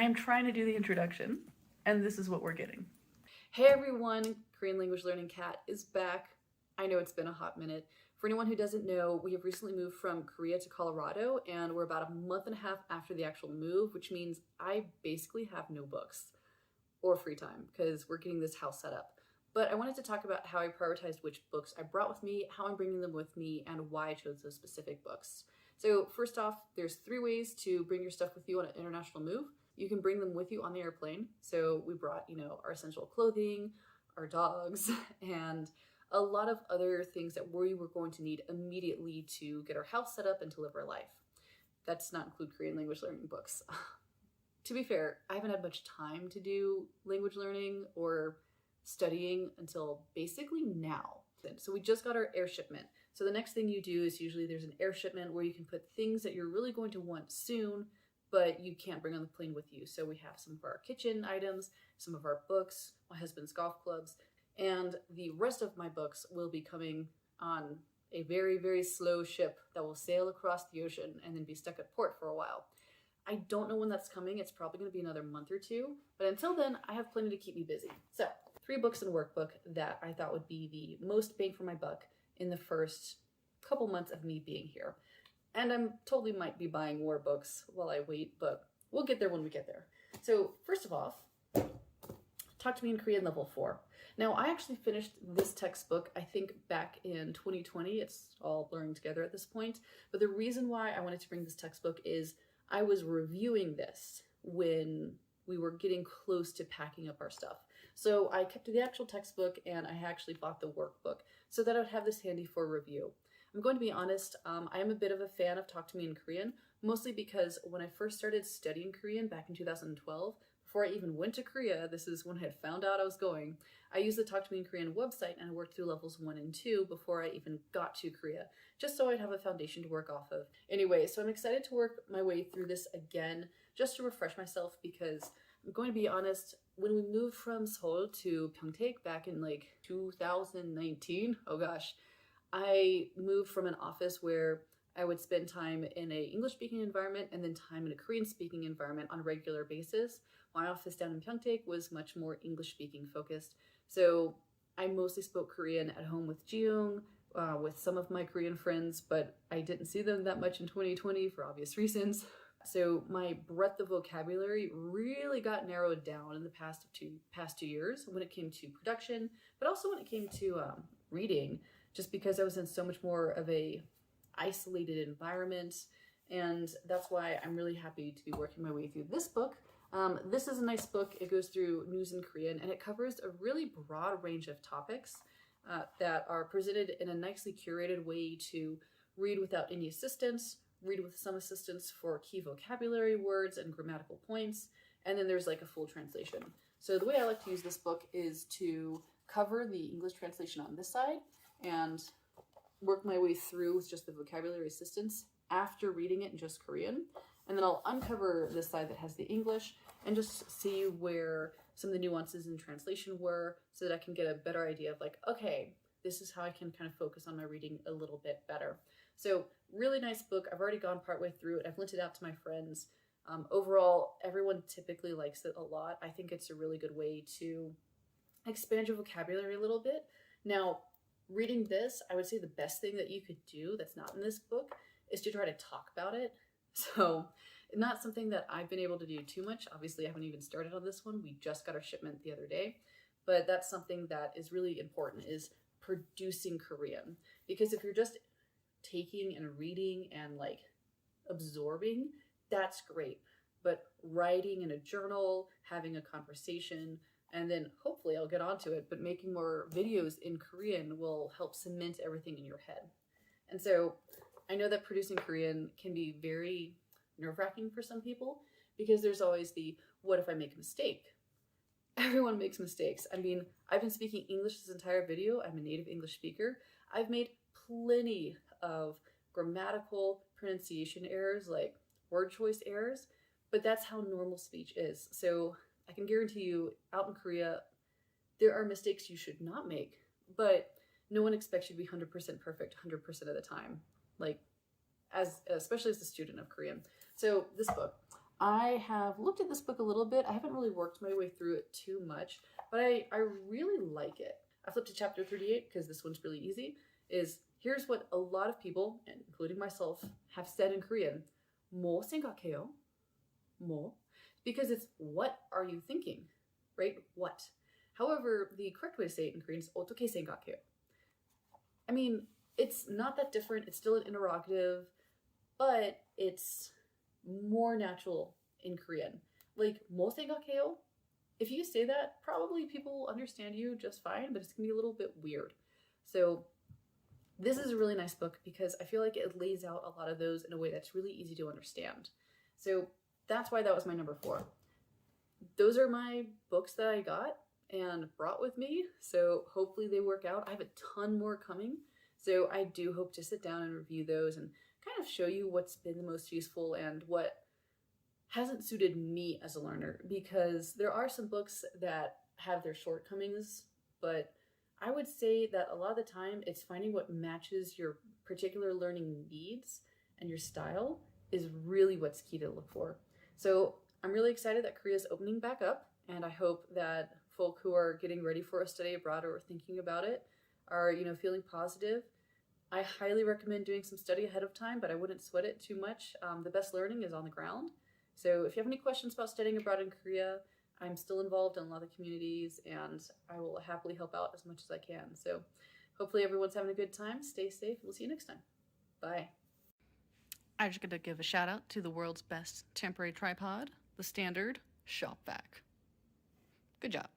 am trying to do the introduction, and this is what we're getting. Hey everyone, Korean Language Learning Cat is back. I know it's been a hot minute. For anyone who doesn't know, we have recently moved from Korea to Colorado, and we're about a month and a half after the actual move, which means I basically have no books or free time because we're getting this house set up. But I wanted to talk about how I prioritized which books I brought with me, how I'm bringing them with me, and why I chose those specific books. So first off, there's 3 ways to bring your stuff with you on an international move. You can bring them with you on the airplane. So we brought, our essential clothing, our dogs, and a lot of other things that we were going to need immediately to get our house set up and to live our life. That does not include Korean language learning books. To be fair, I haven't had much time to do language learning or studying until basically now. So we just got our air shipment. So the next thing you do is usually there's an air shipment where you can put things that you're really going to want soon, but you can't bring on the plane with you. So we have some of our kitchen items, some of our books, my husband's golf clubs, and the rest of my books will be coming on a very, very slow ship that will sail across the ocean and then be stuck at port for a while. I don't know when that's coming. It's probably going to be another month or 2, but until then, I have plenty to keep me busy. So 3 books and workbook that I thought would be the most bang for my buck in the first couple months of me being here. And I'm totally might be buying more books while I wait, but we'll get there when we get there. So first of all, Talk to Me in Korean Level 4. Now, I actually finished this textbook, I think back in 2020. It's all blurring together at this point. But the reason why I wanted to bring this textbook is I was reviewing this when we were getting close to packing up our stuff. So I kept the actual textbook and I actually bought the workbook so that I would have this handy for review. I'm going to be honest, I am a bit of a fan of Talk to Me in Korean, mostly because when I first started studying Korean back in 2012, before I even went to Korea, this is when I had found out I was going, I used the Talk to Me in Korean website and I worked through levels 1 and 2 before I even got to Korea, just so I'd have a foundation to work off of. Anyway, so I'm excited to work my way through this again, just to refresh myself, because I'm going to be honest, when we moved from Seoul to Pyeongtaek back in like 2019, oh gosh, I moved from an office where I would spend time in a English-speaking environment and then time in a Korean-speaking environment on a regular basis. My office down in Pyeongtaek was much more English-speaking focused. So I mostly spoke Korean at home with Jiyoung, with some of my Korean friends, but I didn't see them that much in 2020 for obvious reasons. So my breadth of vocabulary really got narrowed down in the past 2 years when it came to production, but also when it came to reading, just because I was in so much more of a isolated environment. And that's why I'm really happy to be working my way through this book. This is a nice book. It goes through news in Korean and it covers a really broad range of topics that are presented in a nicely curated way to read without any assistance, read with some assistance for key vocabulary words and grammatical points, and then there's like a full translation. So the way I like to use this book is to cover the English translation on this side and work my way through with just the vocabulary assistance after reading it in just Korean. And then I'll uncover this side that has the English and just see where some of the nuances in translation were so that I can get a better idea of like, okay, this is how I can kind of focus on my reading a little bit better. So really nice book. I've already gone partway through it. I've lent it out to my friends. Overall, everyone typically likes it a lot. I think it's a really good way to expand your vocabulary a little bit. Now, reading this, I would say the best thing that you could do that's not in this book is to try to talk about it. So not something that I've been able to do too much. Obviously, I haven't even started on this one. We just got our shipment the other day. But that's something that is really important, is producing Korean. Because if you're just taking and reading and like absorbing, that's great. But writing in a journal, having a conversation, and then hopefully I'll get onto it, but making more videos in Korean will help cement everything in your head. And so I know that producing Korean can be very nerve-wracking for some people because there's always the, what if I make a mistake? Everyone makes mistakes. I mean, I've been speaking English this entire video. I'm a native English speaker. I've made plenty of grammatical pronunciation errors, like word choice errors, but that's how normal speech is. So I can guarantee you, out in Korea, there are mistakes you should not make, but no one expects you to be 100% perfect 100% of the time, like especially as a student of Korean. So this book, I have looked at this book a little bit. I haven't really worked my way through it too much, but I really like it. I flipped to chapter 38 because this one's really easy. Here's what a lot of people, including myself, have said in Korean. 뭐 생각해요? 뭐? Because it's what are you thinking, right? What? However, the correct way to say it in Korean is 어떻게 생각해요? I mean, it's not that different. It's still an interrogative, but it's more natural in Korean. Like, 뭐 생각해요? If you say that, probably people will understand you just fine, but it's gonna be a little bit weird. So this is a really nice book because I feel like it lays out a lot of those in a way that's really easy to understand. So that's why that was my number 4. Those are my books that I got and brought with me, so hopefully they work out. I have a ton more coming, so I do hope to sit down and review those and kind of show you what's been the most useful and what hasn't suited me as a learner, because there are some books that have their shortcomings, but I would say that a lot of the time it's finding what matches your particular learning needs and your style is really what's key to look for. So I'm really excited that Korea is opening back up, and I hope that folk who are getting ready for a study abroad or thinking about it are, feeling positive. I highly recommend doing some study ahead of time, but I wouldn't sweat it too much. The best learning is on the ground. So if you have any questions about studying abroad in Korea, I'm still involved in a lot of communities, and I will happily help out as much as I can. So hopefully everyone's having a good time. Stay safe. We'll see you next time. Bye. I just got to give a shout out to the world's best temporary tripod, the standard shop vac. Good job.